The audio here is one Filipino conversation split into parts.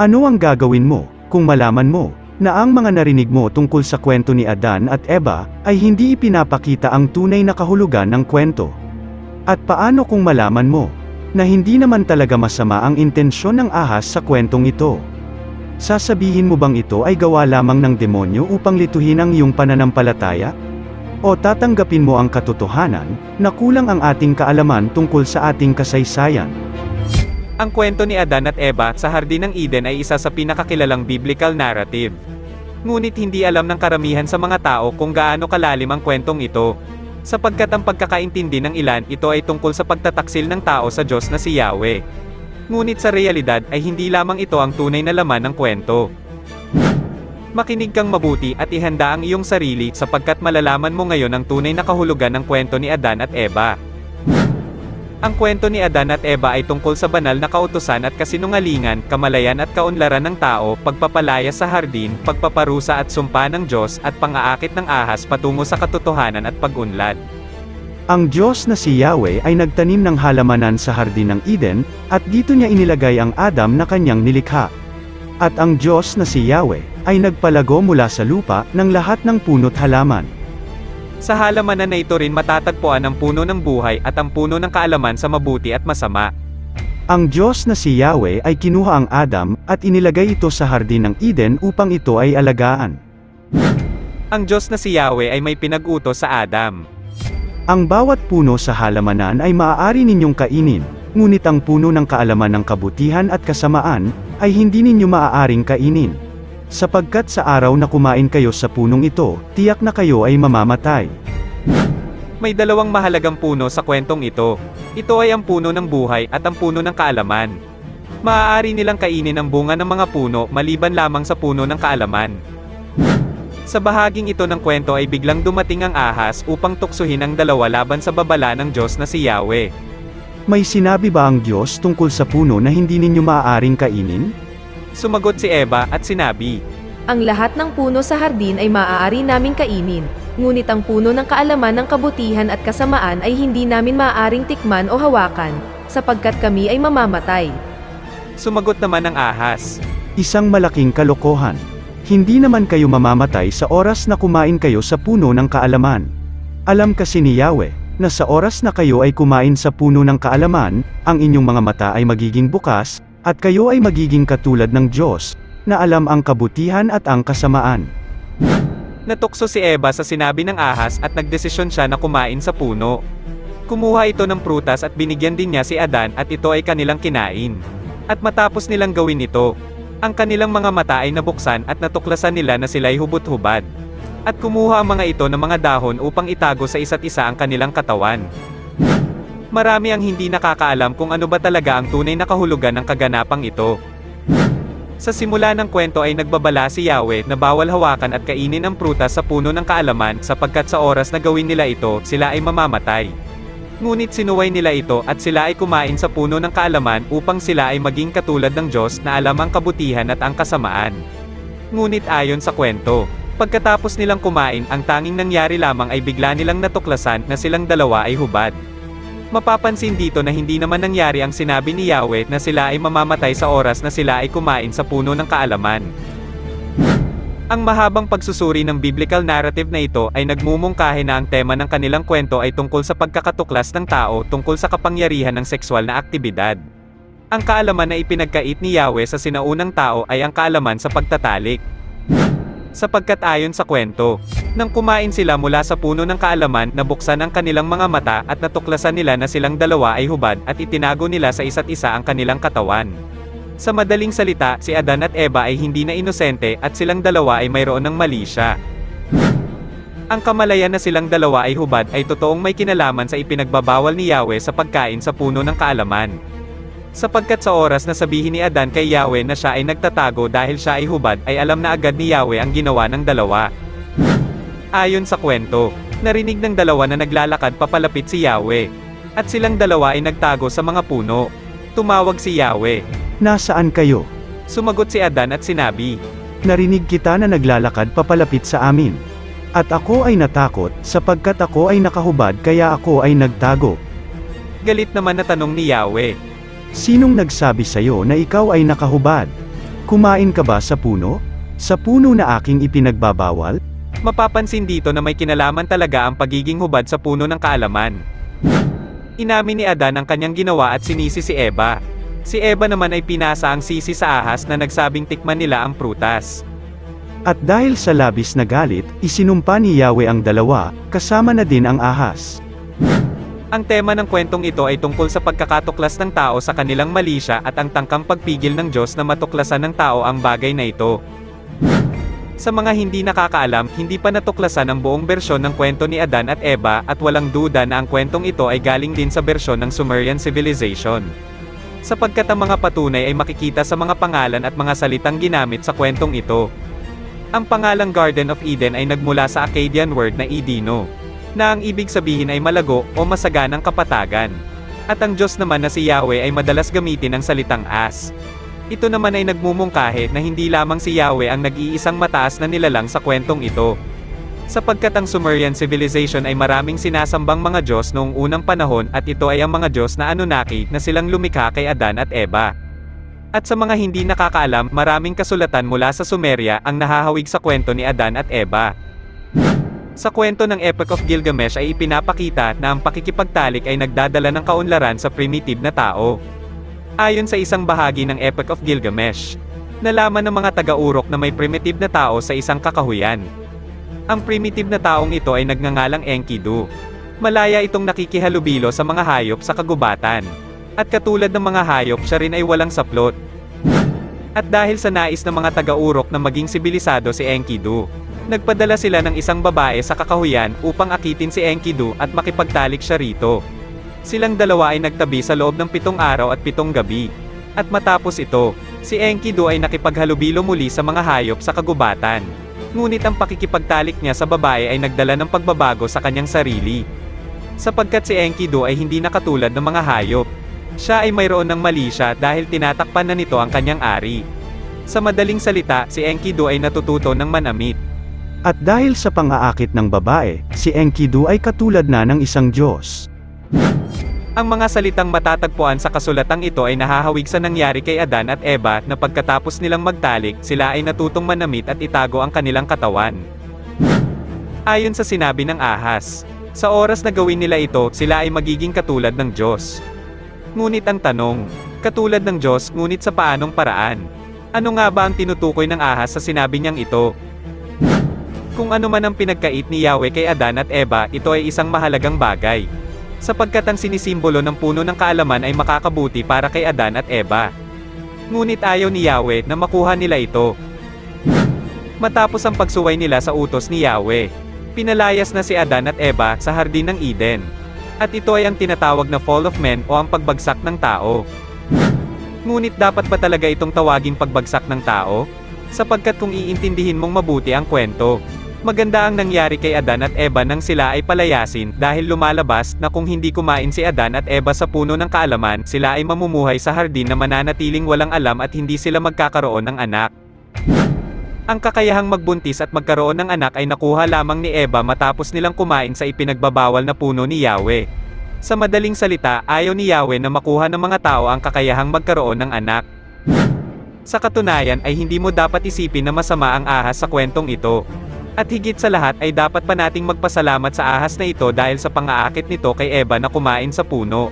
Ano ang gagawin mo, kung malaman mo, na ang mga narinig mo tungkol sa kwento ni Adan at Eva, ay hindi ipinapakita ang tunay na kahulugan ng kwento? At paano kung malaman mo, na hindi naman talaga masama ang intensyon ng ahas sa kwentong ito? Sasabihin mo bang ito ay gawa lamang ng demonyo upang lituhin ang iyong pananampalataya? O tatanggapin mo ang katotohanan, na kulang ang ating kaalaman tungkol sa ating kasaysayan? Ang kwento ni Adan at Eva sa Hardin ng Eden ay isa sa pinakakilalang biblical narrative. Ngunit hindi alam ng karamihan sa mga tao kung gaano kalalim ang kwentong ito. Sapagkat ang pagkakaintindi ng ilan, ito ay tungkol sa pagtataksil ng tao sa Diyos na si Yahweh. Ngunit sa realidad ay hindi lamang ito ang tunay na laman ng kwento. Makinig kang mabuti at ihanda ang iyong sarili sapagkat malalaman mo ngayon ang tunay na kahulugan ng kwento ni Adan at Eva. Ang kwento ni Adan at Eva ay tungkol sa banal na kautusan at kasinungalingan, kamalayan at kaunlaran ng tao, pagpapalaya sa hardin, pagpaparusa at sumpa ng Diyos, at pang-aakit ng ahas patungo sa katotohanan at pag-unlad. Ang Diyos na si Yahweh ay nagtanim ng halamanan sa Hardin ng Eden, at dito niya inilagay ang Adam na kanyang nilikha. At ang Diyos na si Yahweh ay nagpalago mula sa lupa ng lahat ng puno't halaman. Sa halamanan na ito rin matatagpuan ang puno ng buhay at ang puno ng kaalaman sa mabuti at masama. Ang Diyos na si Yahweh ay kinuha ang Adam, at inilagay ito sa Hardin ng Eden upang ito ay alagaan. Ang Diyos na si Yahweh ay may pinag-utos sa Adam. Ang bawat puno sa halamanan ay maaari ninyong kainin, ngunit ang puno ng kaalaman ng kabutihan at kasamaan, ay hindi ninyo maaaring kainin. Sapagkat sa araw na kumain kayo sa punong ito, tiyak na kayo ay mamamatay. May dalawang mahalagang puno sa kwentong ito. Ito ay ang puno ng buhay at ang puno ng kaalaman. Maaari nilang kainin ang bunga ng mga puno maliban lamang sa puno ng kaalaman. Sa bahaging ito ng kwento ay biglang dumating ang ahas upang tuksuhin ang dalawa laban sa babala ng Diyos na si Yahweh. May sinabi ba ang Diyos tungkol sa puno na hindi ninyo maaaring kainin? Sumagot si Eva at sinabi, Ang lahat ng puno sa hardin ay maaari naming kainin, ngunit ang puno ng kaalaman ng kabutihan at kasamaan ay hindi namin maaaring tikman o hawakan, sapagkat kami ay mamamatay. Sumagot naman ang ahas, Isang malaking kalokohan. Hindi naman kayo mamamatay sa oras na kumain kayo sa puno ng kaalaman. Alam kasi ni Yahweh, na sa oras na kayo ay kumain sa puno ng kaalaman, ang inyong mga mata ay magiging bukas, at kayo ay magiging katulad ng Diyos, na alam ang kabutihan at ang kasamaan. Natukso si Eva sa sinabi ng ahas at nagdesisyon siya na kumain sa puno. Kumuha ito ng prutas at binigyan din niya si Adan at ito ay kanilang kinain. At matapos nilang gawin ito, ang kanilang mga mata ay nabuksan at natuklasan nila na sila'y hubot-hubad. At kumuha ang mga ito ng mga dahon upang itago sa isa't isa ang kanilang katawan. Marami ang hindi nakakaalam kung ano ba talaga ang tunay na kahulugan ng kaganapang ito. Sa simula ng kwento ay nagbabala si Yahweh na bawal hawakan at kainin ang prutas sa puno ng kaalaman sapagkat sa oras na gawin nila ito, sila ay mamamatay. Ngunit sinuway nila ito at sila ay kumain sa puno ng kaalaman upang sila ay maging katulad ng Diyos na alam ang kabutihan at ang kasamaan. Ngunit ayon sa kwento, pagkatapos nilang kumain, ang tanging nangyari lamang ay bigla nilang natuklasan na silang dalawa ay hubad. Mapapansin dito na hindi naman nangyari ang sinabi ni Yahweh na sila ay mamamatay sa oras na sila ay kumain sa puno ng kaalaman. Ang mahabang pagsusuri ng biblical narrative na ito ay nagmumungkahi na ang tema ng kanilang kwento ay tungkol sa pagkakatuklas ng tao tungkol sa kapangyarihan ng sexual na aktibidad. Ang kaalaman na ipinagkait ni Yahweh sa sinaunang tao ay ang kaalaman sa pagtatalik. Sapagkat ayon sa kwento, nang kumain sila mula sa puno ng kaalaman, nabuksan ang kanilang mga mata at natuklasan nila na silang dalawa ay hubad at itinago nila sa isa't isa ang kanilang katawan. Sa madaling salita, si Adan at Eva ay hindi na inosente at silang dalawa ay mayroon ng mali siya. Ang kamalayan na silang dalawa ay hubad ay totoong may kinalaman sa ipinagbabawal ni Yahweh sa pagkain sa puno ng kaalaman. Sapagkat sa oras na sabihin ni Adan kay Yahweh na siya ay nagtatago dahil siya ay hubad, ay alam na agad ni Yahweh ang ginawa ng dalawa. Ayon sa kwento, narinig ng dalawa na naglalakad papalapit si Yahweh. At silang dalawa ay nagtago sa mga puno. Tumawag si Yahweh. Nasaan kayo? Sumagot si Adan at sinabi, Narinig kita na naglalakad papalapit sa amin. At ako ay natakot, sapagkat ako ay nakahubad kaya ako ay nagtago. Galit naman na tanong ni Yahweh. Sinong nagsabi sa'yo na ikaw ay nakahubad? Kumain ka ba sa puno? Sa puno na aking ipinagbabawal? Mapapansin dito na may kinalaman talaga ang pagiging hubad sa puno ng kaalaman. Inamin ni Adan ang kanyang ginawa at sinisi si Eva. Si Eva naman ay pinasa ang sisi sa ahas na nagsabing tikman nila ang prutas. At dahil sa labis na galit, isinumpa ni Yahweh ang dalawa, kasama na din ang ahas. Ang tema ng kwentong ito ay tungkol sa pagkakatuklas ng tao sa kanilang mali siya at ang tangkang pagpigil ng Diyos na matuklasan ng tao ang bagay na ito. Sa mga hindi nakakaalam, hindi pa natuklasan ang buong bersyon ng kwento ni Adan at Eva at walang duda na ang kwentong ito ay galing din sa bersyon ng Sumerian civilization. Sapagkat ang mga patunay ay makikita sa mga pangalan at mga salitang ginamit sa kwentong ito. Ang pangalang Garden of Eden ay nagmula sa Akkadian word na Edeno, na ang ibig sabihin ay malago o masaganang kapatagan. At ang Diyos naman na si Yahweh ay madalas gamitin ang salitang as. Ito naman ay nagmumungkahi na hindi lamang si Yahweh ang nag-iisang mataas na nilalang sa kwentong ito. Sapagkat ang Sumerian civilization ay maraming sinasambang mga Diyos noong unang panahon at ito ay ang mga Diyos na Anunnaki na silang lumikha kay Adan at Eva. At sa mga hindi nakakaalam, maraming kasulatan mula sa Sumeria ang nahahawig sa kwento ni Adan at Eva. Sa kwento ng Epic of Gilgamesh ay ipinapakita na ang pakikipagtalik ay nagdadala ng kaunlaran sa primitive na tao. Ayon sa isang bahagi ng Epic of Gilgamesh, nalaman ng mga taga-urok na may primitive na tao sa isang kakahuyan. Ang primitive na taong ito ay nagngangalang Enkidu. Malaya itong nakikihalubilo sa mga hayop sa kagubatan. At katulad ng mga hayop, siya rin ay walang saplot. At dahil sa nais ng mga taga-urok na maging sibilisado si Enkidu, nagpadala sila ng isang babae sa kakahuyan upang akitin si Enkidu at makipagtalik siya rito. Silang dalawa ay nagtabi sa loob ng 7 araw at 7 gabi. At matapos ito, si Enkidu ay nakipaghalubilo muli sa mga hayop sa kagubatan. Ngunit ang pakikipagtalik niya sa babae ay nagdala ng pagbabago sa kanyang sarili. Sapagkat si Enkidu ay hindi nakatulad ng mga hayop. Siya ay mayroon ng mali siya dahil tinatakpan na nito ang kanyang ari. Sa madaling salita, si Enkidu ay natututo ng manamit. At dahil sa pang-aakit ng babae, si Enkidu ay katulad na ng isang Diyos. Ang mga salitang matatagpuan sa kasulatang ito ay nahahawig sa nangyari kay Adan at Eva na pagkatapos nilang magtalik, sila ay natutong manamit at itago ang kanilang katawan. Ayon sa sinabi ng ahas, sa oras na gawin nila ito, sila ay magiging katulad ng Diyos. Ngunit ang tanong, katulad ng Diyos, ngunit sa paanong paraan? Ano nga ba ang tinutukoy ng ahas sa sinabi niyang ito? Kung ano man ang pinagkait ni Yahweh kay Adan at Eva, ito ay isang mahalagang bagay. Sapagkat ang sinisimbolo ng puno ng kaalaman ay makakabuti para kay Adan at Eva. Ngunit ayaw ni Yahweh na makuha nila ito. Matapos ang pagsuway nila sa utos ni Yahweh, pinalayas na si Adan at Eva sa Hardin ng Eden. At ito ay ang tinatawag na fall of man o ang pagbagsak ng tao. Ngunit dapat ba talaga itong tawaging pagbagsak ng tao? Sapagkat kung iintindihin mong mabuti ang kwento, maganda ang nangyari kay Adan at Eva nang sila ay palayasin dahil lumalabas na kung hindi kumain si Adan at Eva sa puno ng kaalaman, sila ay mamumuhay sa hardin na mananatiling walang alam at hindi sila magkakaroon ng anak. Ang kakayahang magbuntis at magkaroon ng anak ay nakuha lamang ni Eva matapos nilang kumain sa ipinagbabawal na puno ni Yahweh. Sa madaling salita, ayaw ni Yahweh na makuha ng mga tao ang kakayahang magkaroon ng anak. Sa katunayan ay hindi mo dapat isipin na masama ang ahas sa kwentong ito. At higit sa lahat ay dapat pa nating magpasalamat sa ahas na ito dahil sa pang-aakit nito kay Eva na kumain sa puno.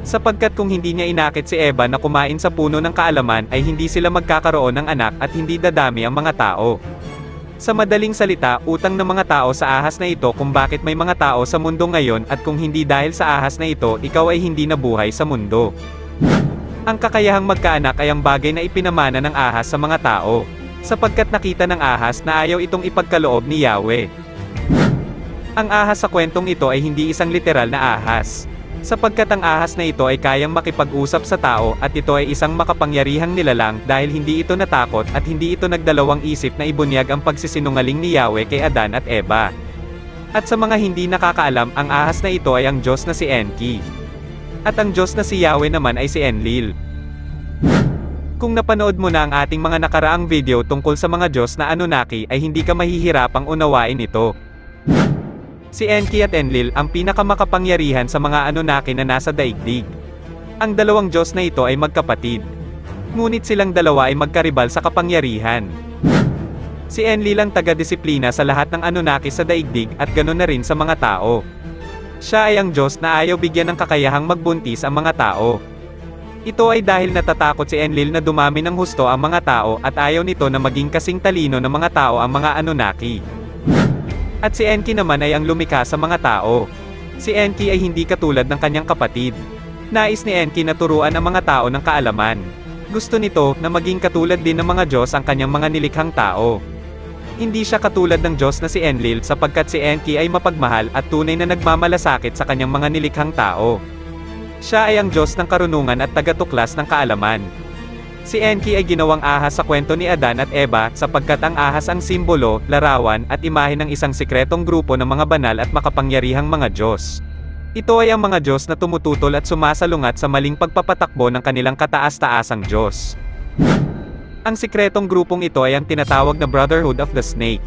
Sapagkat kung hindi niya inakit si Eva na kumain sa puno ng kaalaman ay hindi sila magkakaroon ng anak at hindi dadami ang mga tao. Sa madaling salita, utang ng mga tao sa ahas na ito kung bakit may mga tao sa mundo ngayon at kung hindi dahil sa ahas na ito, ikaw ay hindi nabuhay sa mundo. Ang kakayahang magkaanak ay ang bagay na ipinamana ng ahas sa mga tao. Sapagkat nakita ng ahas na ayaw itong ipagkaloob ni Yahweh. Ang ahas sa kwentong ito ay hindi isang literal na ahas. Sapagkat ang ahas na ito ay kayang makipag-usap sa tao at ito ay isang makapangyarihang nilalang dahil hindi ito natakot at hindi ito nagdalawang isip na ibunyag ang pagsisinungaling ni Yahweh kay Adan at Eva. At sa mga hindi nakakaalam, ang ahas na ito ay ang Diyos na si Enki. At ang Diyos na si Yahweh naman ay si Enlil. Kung napanood mo na ang ating mga nakaraang video tungkol sa mga Diyos na Anunnaki ay hindi ka mahihirapang unawain ito. Si Enki at Enlil ang pinakamakapangyarihan sa mga Anunnaki na nasa daigdig. Ang dalawang Diyos na ito ay magkapatid. Ngunit silang dalawa ay magkaribal sa kapangyarihan. Si Enlil ang taga-disiplina sa lahat ng Anunnaki sa daigdig at ganoon na rin sa mga tao. Siya ay ang Diyos na ayaw bigyan ng kakayahang magbuntis ang mga tao. Ito ay dahil natatakot si Enlil na dumami ng husto ang mga tao at ayaw nito na maging kasing talino ng mga tao ang mga Anunnaki. At si Enki naman ay ang lumikha sa mga tao. Si Enki ay hindi katulad ng kanyang kapatid. Nais ni Enki na turuan ang mga tao ng kaalaman. Gusto nito na maging katulad din ng mga Diyos ang kanyang mga nilikhang tao. Hindi siya katulad ng Diyos na si Enlil sapagkat si Enki ay mapagmahal at tunay na nagmamalasakit sa kanyang mga nilikhang tao. Siya ay ang Diyos ng karunungan at tagatuklas ng kaalaman. Si Enki ay ginawang ahas sa kwento ni Adan at Eva sapagkat ang ahas ang simbolo, larawan at imahe ng isang sikretong grupo ng mga banal at makapangyarihang mga Diyos. Ito ay ang mga Diyos na tumututol at sumasalungat sa maling pagpapatakbo ng kanilang kataas-taasang Diyos. Ang sikretong grupong ito ay ang tinatawag na Brotherhood of the Snake.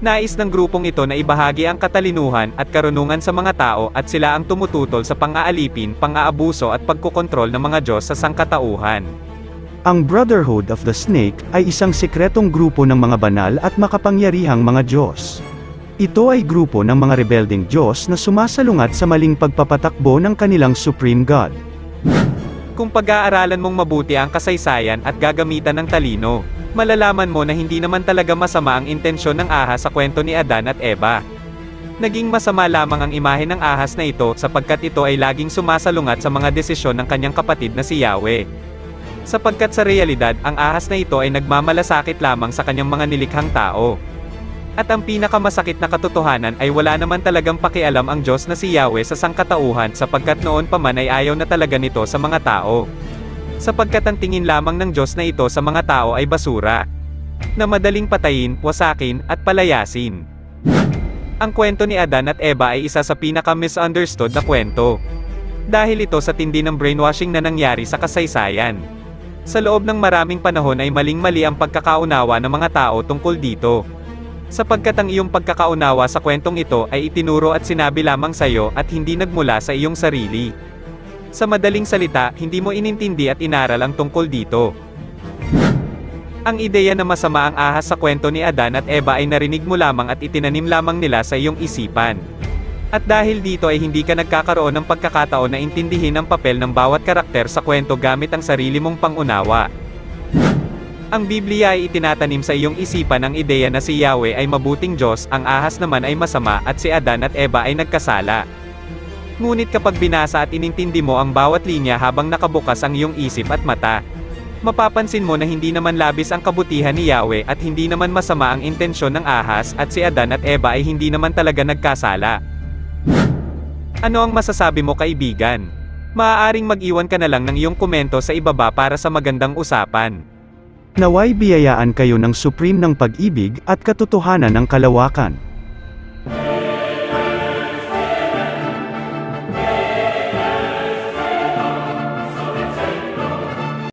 Nais ng grupong ito na ibahagi ang katalinuhan at karunungan sa mga tao at sila ang tumututol sa pang-aalipin, pang-aabuso at pagkokontrol ng mga Diyos sa sangkatauhan. Ang Brotherhood of the Snake ay isang sikretong grupo ng mga banal at makapangyarihang mga Diyos. Ito ay grupo ng mga rebelding Diyos na sumasalungat sa maling pagpapatakbo ng kanilang Supreme God. Kung pag-aaralan mong mabuti ang kasaysayan at gagamitan ng talino, malalaman mo na hindi naman talaga masama ang intensyon ng ahas sa kwento ni Adan at Eva. Naging masama lamang ang imahe ng ahas na ito sapagkat ito ay laging sumasalungat sa mga desisyon ng kanyang kapatid na si Yahweh. Sapagkat sa realidad, ang ahas na ito ay nagmamalasakit lamang sa kanyang mga nilikhang tao. At ang pinakamasakit na katotohanan ay wala naman talagang pakialam ang Diyos na si Yahweh sa sangkatauhan sapagkat noon pa man ay ayaw na talaga nito sa mga tao. Sapagkat ang tingin lamang ng Diyos na ito sa mga tao ay basura, na madaling patayin, wasakin, at palayasin. Ang kwento ni Adan at Eva ay isa sa pinaka-misunderstood na kwento. Dahil ito sa tindi ng brainwashing na nangyari sa kasaysayan. Sa loob ng maraming panahon ay maling-mali ang pagkakaunawa ng mga tao tungkol dito. Sapagkat ang iyong pagkakaunawa sa kwentong ito ay itinuro at sinabi lamang sa iyo at hindi nagmula sa iyong sarili. Sa madaling salita, hindi mo inintindi at inaral ang tungkol dito. Ang ideya na masama ang ahas sa kwento ni Adan at Eva ay narinig mo lamang at itinanim lamang nila sa iyong isipan. At dahil dito ay hindi ka nagkakaroon ng pagkakataon na intindihin ang papel ng bawat karakter sa kwento gamit ang sarili mong pangunawa. Ang Biblia ay itinatanim sa iyong isipan ang ideya na si Yahweh ay mabuting Diyos, ang ahas naman ay masama at si Adan at Eva ay nagkasala. Ngunit kapag binasa at inintindi mo ang bawat linya habang nakabukas ang iyong isip at mata, mapapansin mo na hindi naman labis ang kabutihan ni Yahweh at hindi naman masama ang intensyon ng ahas at si Adan at Eva ay hindi naman talaga nagkasala. Ano ang masasabi mo, kaibigan? Maaaring mag-iwan ka na lang ng iyong komento sa ibaba para sa magandang usapan. Naway biyayaan kayo ng Supreme ng pag-ibig at katotohanan ng kalawakan.